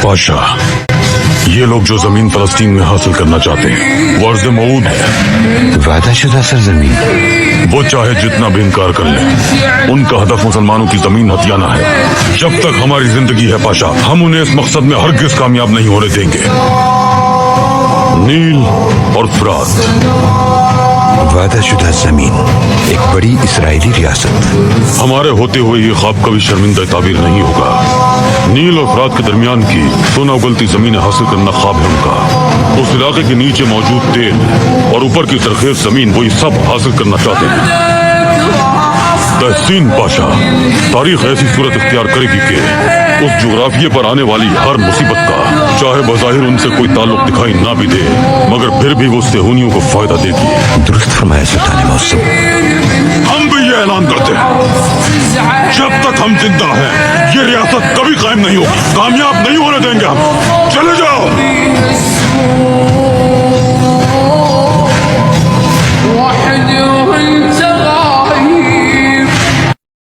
पाशा, ये लोग जो जमीन फलस्तीन में हासिल करना चाहते हैं वो अर्ज़ मऊद है, वादा शुदा सरजमीन। वो चाहे जितना भी इनकार कर ले, उनका हदफ मुसलमानों की जमीन हथियाना है। जब तक हमारी जिंदगी है पाशा, हम उन्हें इस मकसद में हरगिज कामयाब नहीं होने देंगे। नील और फरात, वादा शुदा जमीन, एक बड़ी इसराइली रियासत। हमारे होते हुए ये ख्वाब कभी शर्मिंदा ताबीर नहीं होगा। नील और फरात के दरमियान की सोना उगलती जमीनें हासिल करना ख्वाब है उनका। उस इलाके के नीचे मौजूद तेल और ऊपर की सरखेज जमीन, वो ये सब हासिल करना चाहते हैं। तहसीन पाशा, तारीख ऐसी सूरत इख्तियार करेगी कि उस जुग्राफिये पर आने वाली हर मुसीबत का, चाहे बज़ाहिर उनसे कोई ताल्लुक दिखाई ना भी दे, मगर फिर भी वो सेहूनियों को फायदा देगी। दुरुस्त फरमाया सुल्तान मौसम। हम भी ये ऐलान करते हैं, जब तक हम जिंदा हैं ये रियासत कभी कायम नहीं होगी, कामयाब नहीं होने देंगे हम। चले जाओ।